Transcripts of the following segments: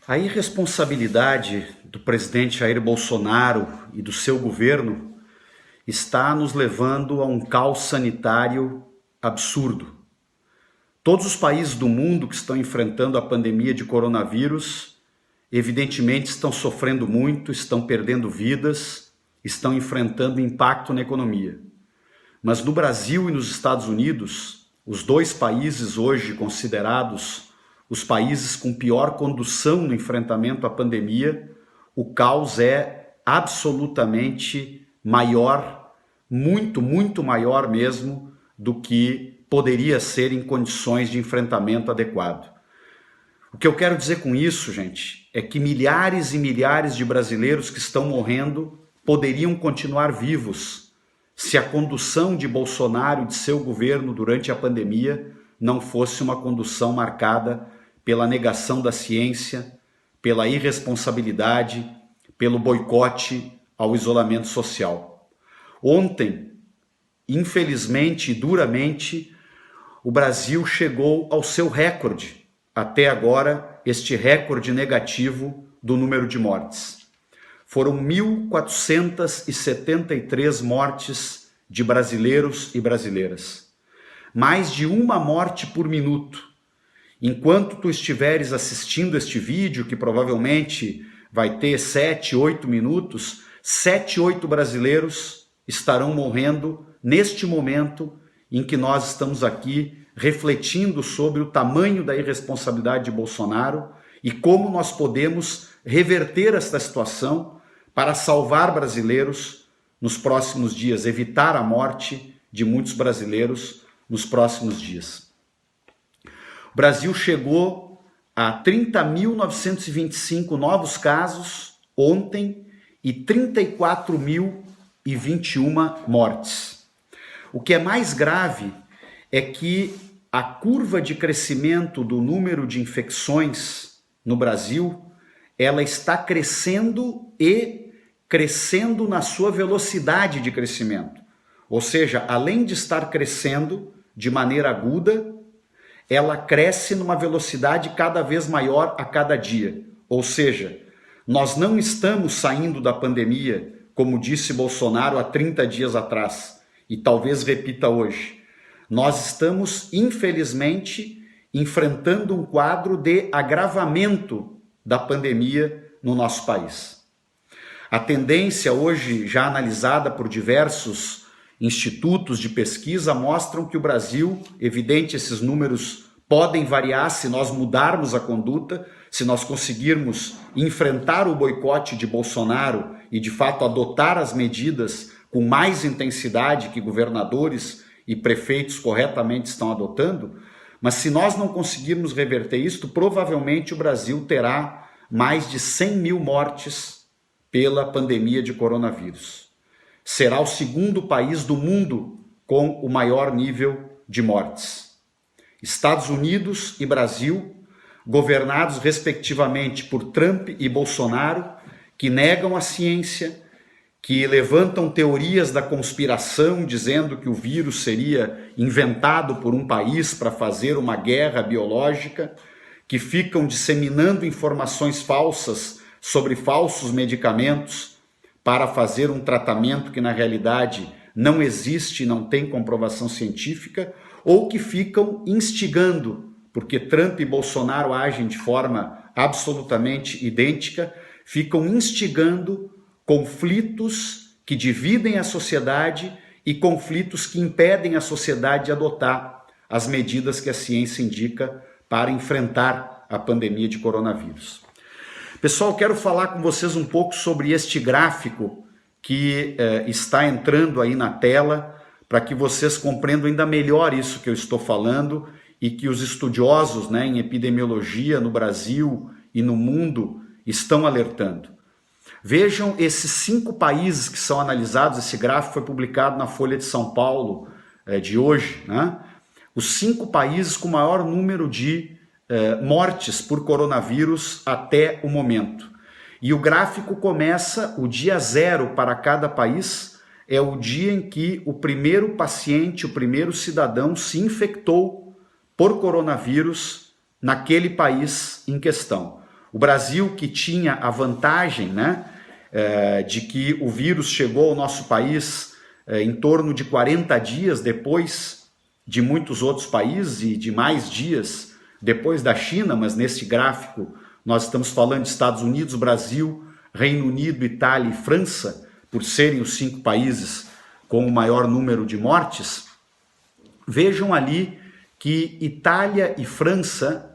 A irresponsabilidade do presidente Jair Bolsonaro e do seu governo está nos levando a um caos sanitário absurdo. Todos os países do mundo que estão enfrentando a pandemia de coronavírus, evidentemente estão sofrendo muito, estão perdendo vidas, estão enfrentando impacto na economia. Mas no Brasil e nos Estados Unidos, os dois países hoje considerados os países com pior condução no enfrentamento à pandemia, o caos é absolutamente maior, muito maior mesmo do que poderia ser em condições de enfrentamento adequado. O que eu quero dizer com isso, gente, é que milhares e milhares de brasileiros que estão morrendo poderiam continuar vivos se a condução de Bolsonaro e de seu governo durante a pandemia não fosse uma condução marcada pela negação da ciência, pela irresponsabilidade, pelo boicote ao isolamento social. Ontem, infelizmente e duramente, o Brasil chegou ao seu recorde, até agora, este recorde negativo do número de mortes. Foram 1.473 mortes de brasileiros e brasileiras. Mais de uma morte por minuto. Enquanto tu estiveres assistindo este vídeo, que provavelmente vai ter 7, 8 minutos, 7, 8 brasileiros estarão morrendo neste momento em que nós estamos aqui refletindo sobre o tamanho da irresponsabilidade de Bolsonaro e como nós podemos reverter esta situação para salvar brasileiros nos próximos dias, evitar a morte de muitos brasileiros nos próximos dias. O Brasil chegou a 30.925 novos casos ontem e 34.021 mortes. O que é mais grave é que a curva de crescimento do número de infecções no Brasil, ela está crescendo e crescendo na sua velocidade de crescimento. Ou seja, além de estar crescendo de maneira aguda, ela cresce numa velocidade cada vez maior a cada dia. Ou seja, nós não estamos saindo da pandemia, como disse Bolsonaro há 30 dias atrás, e talvez repita hoje. Nós estamos, infelizmente, enfrentando um quadro de agravamento da pandemia no nosso país. A tendência hoje, já analisada por diversos institutos de pesquisa, mostram que o Brasil, evidente, esses números podem variar se nós mudarmos a conduta, se nós conseguirmos enfrentar o boicote de Bolsonaro e, de fato, adotar as medidas com mais intensidade que governadores e prefeitos corretamente estão adotando, mas se nós não conseguirmos reverter isto, provavelmente o Brasil terá mais de 100 mil mortes pela pandemia de coronavírus. Será o segundo país do mundo com o maior nível de mortes. Estados Unidos e Brasil, governados respectivamente por Trump e Bolsonaro, que negam a ciência, que levantam teorias da conspiração dizendo que o vírus seria inventado por um país para fazer uma guerra biológica, que ficam disseminando informações falsas sobre falsos medicamentos para fazer um tratamento que na realidade não existe e não tem comprovação científica, ou que ficam instigando, porque Trump e Bolsonaro agem de forma absolutamente idêntica, ficam instigando conflitos que dividem a sociedade e conflitos que impedem a sociedade de adotar as medidas que a ciência indica para enfrentar a pandemia de coronavírus. Pessoal, quero falar com vocês um pouco sobre este gráfico que está entrando aí na tela, para que vocês compreendam ainda melhor isso que eu estou falando e que os estudiosos, em epidemiologia no Brasil e no mundo estão alertando. Vejam esses 5 países que são analisados, esse gráfico foi publicado na Folha de São Paulo de hoje, Os 5 países com maior número de mortes por coronavírus até o momento. E o gráfico começa o dia 0 para cada país, é o dia em que o primeiro paciente, o primeiro cidadão se infectou por coronavírus naquele país em questão. O Brasil, que tinha a vantagem, né, de que o vírus chegou ao nosso país em torno de 40 dias depois de muitos outros países e de mais dias depois da China, mas nesse gráfico nós estamos falando de Estados Unidos, Brasil, Reino Unido, Itália e França, por serem os 5 países com o maior número de mortes. Vejam ali que Itália e França,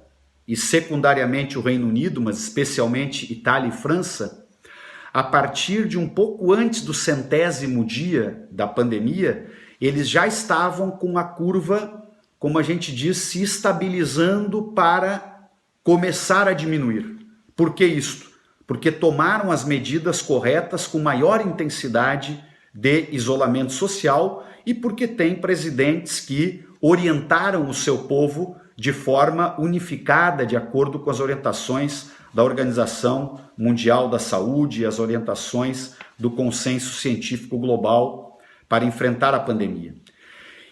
e secundariamente o Reino Unido, mas especialmente Itália e França, a partir de um pouco antes do 100º dia da pandemia, eles já estavam com a curva, como a gente diz, se estabilizando para começar a diminuir. Por que isto? Porque tomaram as medidas corretas com maior intensidade de isolamento social e porque tem presidentes que orientaram o seu povo de forma unificada, de acordo com as orientações da Organização Mundial da Saúde e as orientações do consenso científico global para enfrentar a pandemia.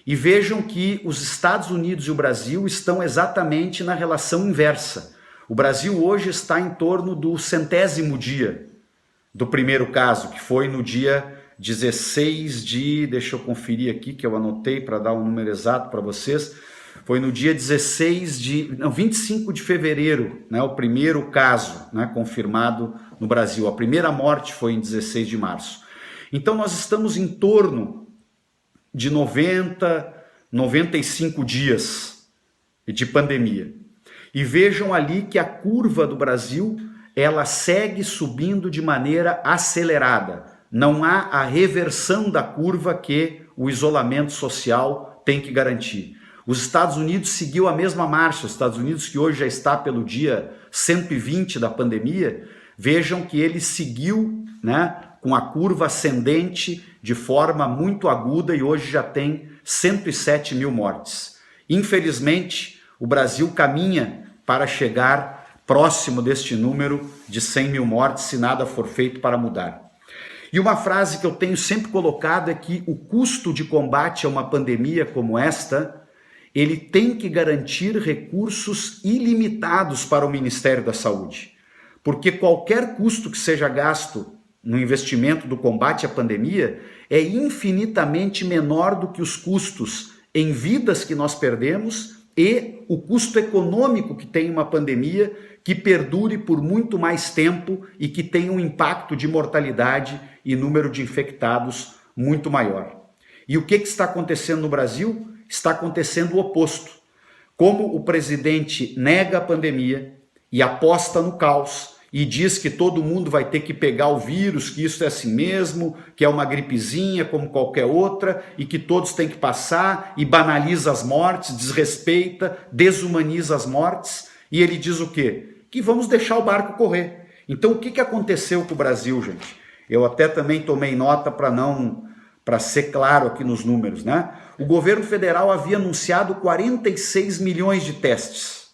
E vejam que os Estados Unidos e o Brasil estão exatamente na relação inversa. O Brasil hoje está em torno do 100º dia do primeiro caso, que foi no dia 16 de... deixa eu conferir aqui que eu anotei para dar um número exato para vocês. Foi no dia 25 de fevereiro, né, o primeiro caso, né, confirmado no Brasil. A primeira morte foi em 16 de março. Então nós estamos em torno de 95 dias de pandemia. E vejam ali que a curva do Brasil, ela segue subindo de maneira acelerada. Não há a reversão da curva que o isolamento social tem que garantir. Os Estados Unidos seguiu a mesma marcha, os Estados Unidos que hoje já está pelo dia 120 da pandemia, vejam que ele seguiu, né, com a curva ascendente de forma muito aguda e hoje já tem 107 mil mortes. Infelizmente, o Brasil caminha para chegar próximo deste número de 100 mil mortes se nada for feito para mudar. E uma frase que eu tenho sempre colocado é que o custo de combate a uma pandemia como esta, ele tem que garantir recursos ilimitados para o Ministério da Saúde. Porque qualquer custo que seja gasto no investimento do combate à pandemia é infinitamente menor do que os custos em vidas que nós perdemos e o custo econômico que tem uma pandemia que perdure por muito mais tempo e que tenha um impacto de mortalidade e número de infectados muito maior. E o que está acontecendo no Brasil? Está acontecendo o oposto. Como o presidente nega a pandemia e aposta no caos e diz que todo mundo vai ter que pegar o vírus, que isso é assim mesmo, que é uma gripezinha como qualquer outra e que todos têm que passar e banaliza as mortes, desrespeita, desumaniza as mortes e ele diz o quê? Que vamos deixar o barco correr. Então o que aconteceu com o Brasil, gente? Eu até também tomei nota para ser claro aqui nos números, né? O governo federal havia anunciado 46 milhões de testes.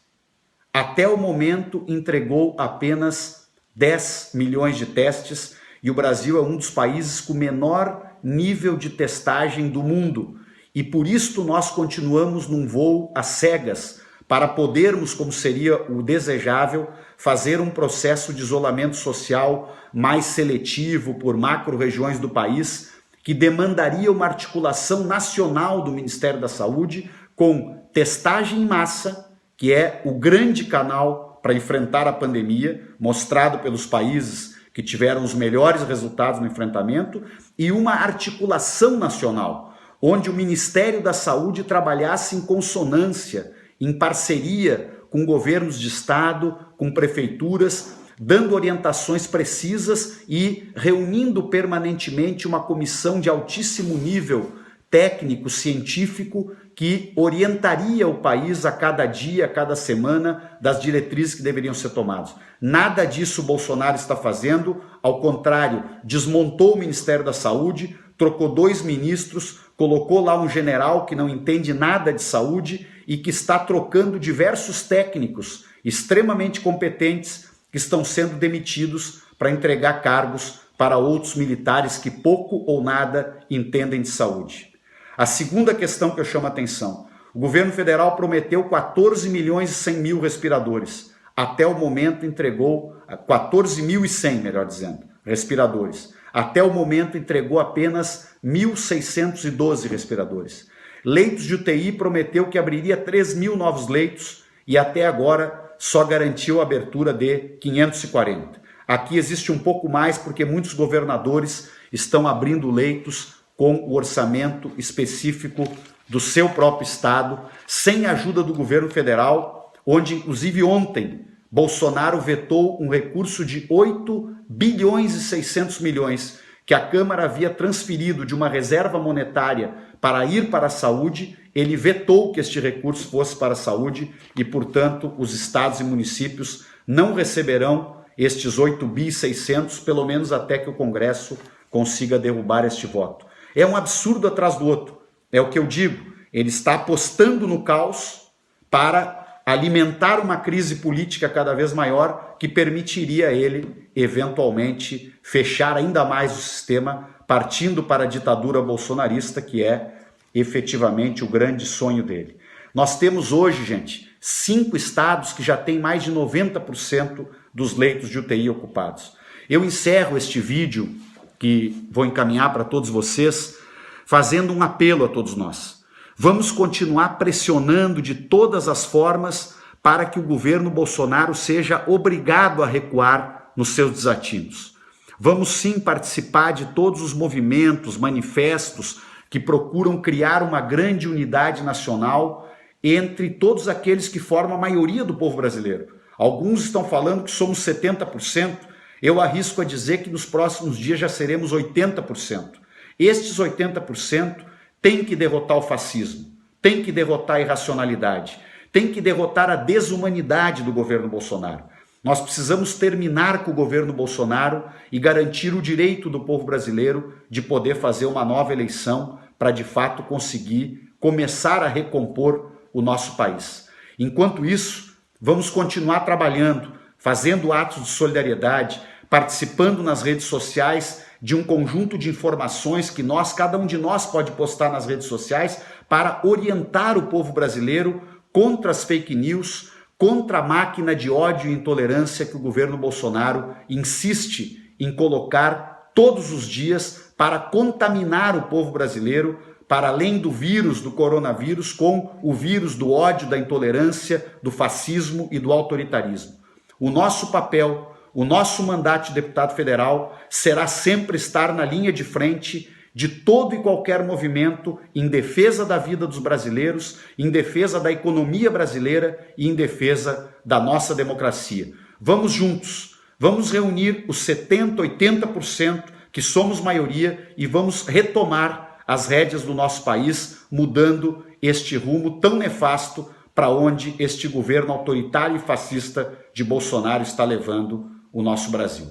Até o momento entregou apenas 10 milhões de testes e o Brasil é um dos países com menor nível de testagem do mundo. E por isso nós continuamos num voo às cegas para podermos, como seria o desejável, fazer um processo de isolamento social mais seletivo por macro-regiões do país, que demandaria uma articulação nacional do Ministério da Saúde com testagem em massa, que é o grande canal para enfrentar a pandemia, mostrado pelos países que tiveram os melhores resultados no enfrentamento, e uma articulação nacional, onde o Ministério da Saúde trabalhasse em consonância, em parceria com governos de estado, com prefeituras, dando orientações precisas e reunindo permanentemente uma comissão de altíssimo nível técnico, científico, que orientaria o país a cada dia, a cada semana, das diretrizes que deveriam ser tomadas. Nada disso o Bolsonaro está fazendo, ao contrário, desmontou o Ministério da Saúde, trocou 2 ministros, colocou lá um general que não entende nada de saúde e que está trocando diversos técnicos extremamente competentes que estão sendo demitidos para entregar cargos para outros militares que pouco ou nada entendem de saúde. A segunda questão que eu chamo a atenção, o governo federal prometeu 14 milhões e 100 mil respiradores. até o momento entregou 14.100, melhor dizendo, respiradores. Até o momento entregou apenas 1.612 respiradores. Leitos de UTI prometeu que abriria 3.000 novos leitos e até agora só garantiu a abertura de 540. Aqui existe um pouco mais porque muitos governadores estão abrindo leitos com o orçamento específico do seu próprio estado, sem a ajuda do governo federal, onde inclusive ontem Bolsonaro vetou um recurso de 8 bilhões e 600 milhões que a Câmara havia transferido de uma reserva monetária para ir para a saúde. Ele vetou que este recurso fosse para a saúde e, portanto, os estados e municípios não receberão estes 8 bi 600, pelo menos até que o Congresso consiga derrubar este voto. É um absurdo atrás do outro. É o que eu digo. Ele está apostando no caos para alimentar uma crise política cada vez maior que permitiria a ele, eventualmente, fechar ainda mais o sistema, partindo para a ditadura bolsonarista, que é efetivamente o grande sonho dele. Nós temos hoje, gente, 5 estados que já têm mais de 90% dos leitos de UTI ocupados. Eu encerro este vídeo, que vou encaminhar para todos vocês, fazendo um apelo a todos nós. Vamos continuar pressionando de todas as formas para que o governo Bolsonaro seja obrigado a recuar nos seus desatinos. Vamos sim participar de todos os movimentos, manifestos que procuram criar uma grande unidade nacional entre todos aqueles que formam a maioria do povo brasileiro. Alguns estão falando que somos 70%, eu arrisco a dizer que nos próximos dias já seremos 80%. Estes 80% têm que derrotar o fascismo, têm que derrotar a irracionalidade, têm que derrotar a desumanidade do governo Bolsonaro. Nós precisamos terminar com o governo Bolsonaro e garantir o direito do povo brasileiro de poder fazer uma nova eleição para de fato conseguir começar a recompor o nosso país. Enquanto isso, vamos continuar trabalhando, fazendo atos de solidariedade, participando nas redes sociais de um conjunto de informações que cada um de nós pode postar nas redes sociais para orientar o povo brasileiro contra as fake news, contra a máquina de ódio e intolerância que o governo Bolsonaro insiste em colocar todos os dias para contaminar o povo brasileiro, para além do vírus do coronavírus, com o vírus do ódio, da intolerância, do fascismo e do autoritarismo. O nosso papel, o nosso mandato de deputado federal será sempre estar na linha de frente de todo e qualquer movimento em defesa da vida dos brasileiros, em defesa da economia brasileira e em defesa da nossa democracia. Vamos juntos, vamos reunir os 70%, 80% que somos maioria e vamos retomar as rédeas do nosso país, mudando este rumo tão nefasto para onde este governo autoritário e fascista de Bolsonaro está levando o nosso Brasil.